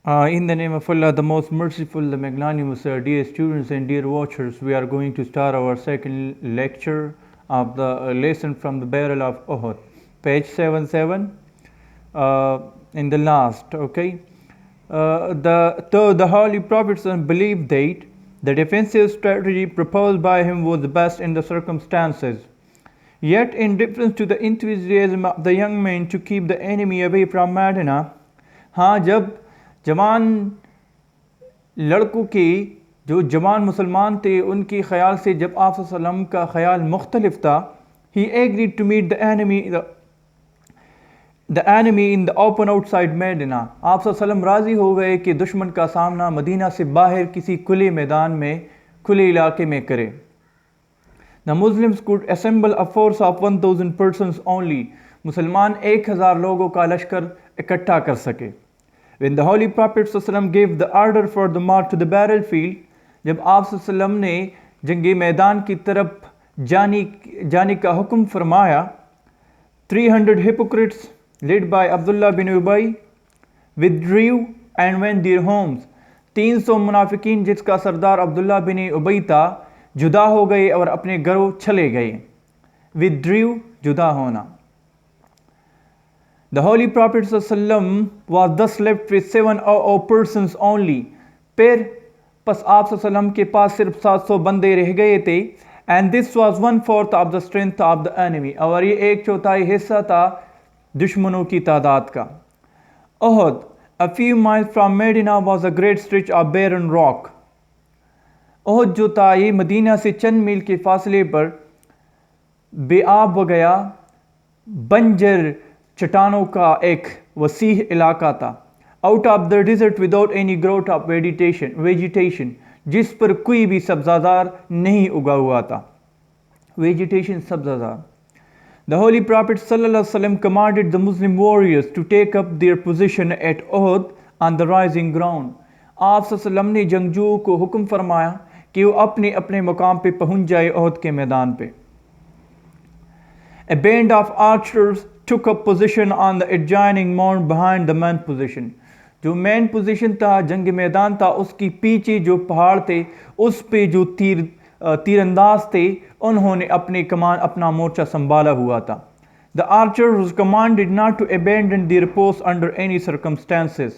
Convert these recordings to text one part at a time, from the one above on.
In the name of Allah, the most merciful, the magnanimous, dear students and dear watchers, we are going to start our second lecture of the lesson from the Battle of Uhud, page 77, in the last, okay? The Holy Prophet believed that the defensive strategy proposed by him was the best in the circumstances. Yet, in difference to the enthusiasm of the young men to keep the enemy away from Medina, ہاں جب جوان لڑکوں کے جو جوان مسلمان تھے ان کے خیال سے جب آپ صلی اللہ علیہ وسلم کا خیال مختلف تھا, he agreed to meet the enemy in the open outside Medina. آپ صلی اللہ علیہ وسلم راضی ہو گئے کہ دشمن کا سامنا مدینہ سے باہر کسی کھلے میدان میں, کھلے علاقے میں کرے. The Muslims could assemble a force of 1000 persons only. مسلمان 1000 لوگوں کا لشکر اکٹھا کر سکے. When the Holy Prophet ﷺ gave the order for the march to the battlefield, جب آپ صلی اللہ علیہ وسلم نے جنگ میدان کی طرف جانے کا حکم فرمایا, 300 hypocrites led by Abdullah bin Ubay withdrew and went their homes. 300 منافقین جس کا سردار عبداللہ بن ابی تھا جدا ہو گئے اور اپنے گھروں چلے گئے. withdrew جدا ہونا. The Holy Prophet ﷺ was thus left with 700 persons only. پھر پس آپ صلی اللہ علیہ وسلم کے پاس صرف 700 بندے رہ گئے تھے. And this was 1/4 of the strength of the enemy. اور یہ 1/4 حصہ تھا دشمنوں کی تعداد کا. Uhud, a few miles from Medina, was a great stretch of barren rock. احد جو تھا یہ مدینہ سے چند میل کے فاصلے پر بے آب وغیرہ بنجر چٹانوں کا ایک وسیع علاقہ تھا. Out of the desert without any growth of vegetation, جس پر کوئی بھی سبزہ نہیں اگا ہوا تھا. ویجیٹیشن سبزہ. The Holy Prophet صلی اللہ علیہ وسلم commanded the Muslim warriors to take up their position at Uhud on the rising ground. آپ صلی اللہ علیہ وسلم نے جنگجوؤں کو حکم فرمایا کہ وہ اپنے اپنے مقام پہ پہنچ جائے احد کے میدان پہ. A band of archers took up position on the adjoining mound behind the main position. جو مین پوزیشن تھا, جنگ میدان تھا, اس کی پیچھے جو پہاڑ تھے اس پہ جو تیر انداز تھے انہوں نے اپنا مورچہ سنبھالا ہوا تھا. The archers was commanded not to abandon their post under any circumstances.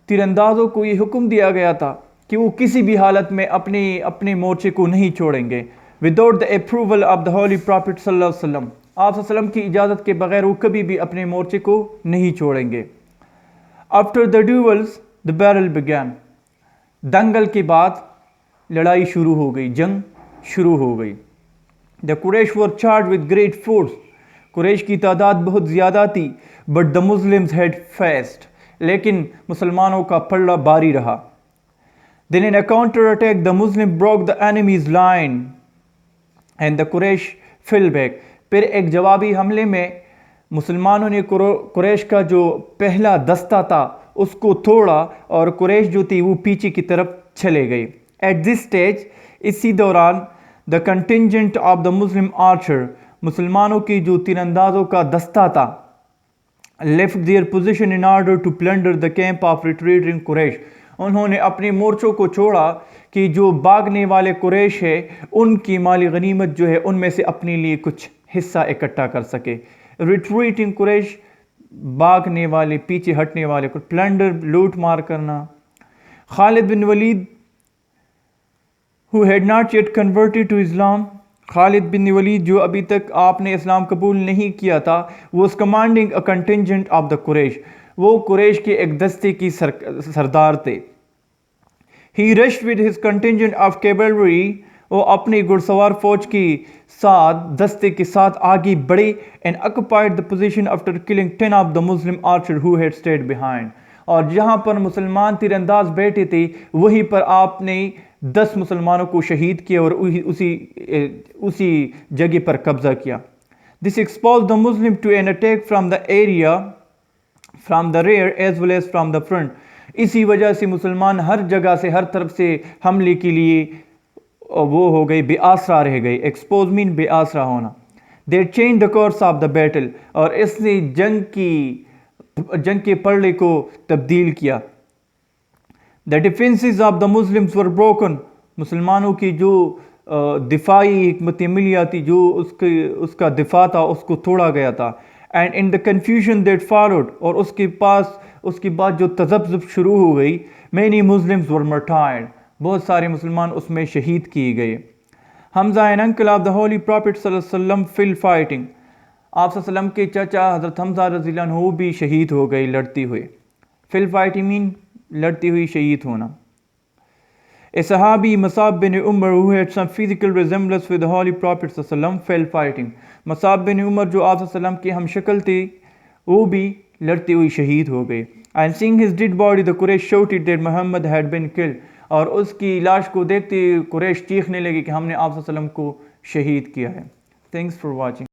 تیر اندازوں کو یہ حکم دیا گیا تھا کہ وہ کسی بھی حالت میں اپنے مورچے کو نہیں چھوڑیں گے. Without the approval of the Holy Prophet صلی اللہ علیہ وسلم, آپ صلی اللہ علیہ وسلم کی اجازت کے بغیر وہ کبھی بھی اپنے مورچے کو نہیں چھوڑیں گے. After the duels, the battle began. دنگل کے بعد لڑائی شروع ہو گئی, جنگ شروع ہو گئی. The Quraysh were charged with great force. قریش کی تعداد بہت زیادہ تھی. But the Muslims had fast. لیکن مسلمانوں کا پلڑا باری رہا. Then in a counter attack, the Muslim broke the enemy's line and the Quraysh fell back. پھر ایک جوابی حملے میں مسلمانوں نے قریش کا جو پہلا دستہ تھا اس کو توڑا اور قریش جو تھی وہ پیچھے کی طرف چلے گئے. At this stage, اسی دوران the contingent of the Muslim archer, مسلمانوں کی جو تیر اندازوں کا دستہ تھا, left their position in order to plunder the camp of retreating Quraysh. انہوں نے اپنے مورچوں کو چھوڑا کہ جو بھاگنے والے قریش ہے ان کی مالی غنیمت جو ہے ان میں سے اپنے لیے کچھ حصہ اکٹھا کر سکے. ریٹریٹنگ قریش, بھاگنے والے, پیچھے ہٹنے والے, پلنڈر, لوٹ مار کرنا. خالد بن ولید who had not yet converted to Islam, خالد بن ولید جو ابھی تک آپ نے اسلام قبول نہیں کیا تھا, was commanding a contingent of the Quraysh. وہ قریش کے ایک دستے کی سردار تھے. He rushed with his contingent of cavalry. وہ اپنی گھڑ سوار فوج کے ساتھ دستے کے ساتھ آگے بڑھے and occupied the position after killing 10 of the Muslim archers who had stayed behind. اور جہاں پر مسلمان تیر انداز بیٹھے تھے وہیں پر آپ نے 10 مسلمانوں کو شہید کیا اور اسی جگہ پر قبضہ کیا. This exposed the Muslim to an attack from the area, from the rear as well as from the front. اسی وجہ سے مسلمان ہر جگہ سے, ہر طرف سے حملے کے لیے وہ ہو گئے, بے آسرا رہ گئے. ایکسپوز مین بے آسرا ہونا. They changed the course of the battle. اور اس نے جنگ کے پلڑے کو تبدیل کیا. The defenses of the Muslims were broken. مسلمانوں کی جو دفاعی حکمت عملیہ تھی، جو اس کا دفاع تھا، اس کو توڑا گیا تھا. And in the confusion that followed, اور اس کے بعد جو تذبذب شروع ہو گئی، مینی مسلمز ور مرٹائرڈ، بہت سارے مسلمان اس میں شہید کیے گئے. Hamza and uncle of the holy prophet صلی اللہ علیہ وسلم فل فائٹنگ، آپ صلی اللہ علیہ وسلم کے چچا حضرت حمزہ رضی اللہ عنہ بھی شہید ہو گئے لڑتے ہوئے. فل فائٹنگ مین لڑتی ہوئی شہید ہونا. A Sahabi, Mus'ab bin Umar, who had some physical resemblance with the Holy Prophet صلی اللہ علیہ وسلم, fell fighting. مصعب بن عمر جو آپ صلی اللہ علیہ وسلم کے ہم شکل تھے، وہ بھی لڑتے ہوئے شہید ہو گئے. And seeing his dead body, the Quraysh shouted that Muhammad had been killed. اور اس کی لاش کو دیکھتے قریش چیخنے لگے کہ ہم نے آپ صلی اللہ علیہ وسلم کو شہید کیا ہے. Thanks for watching.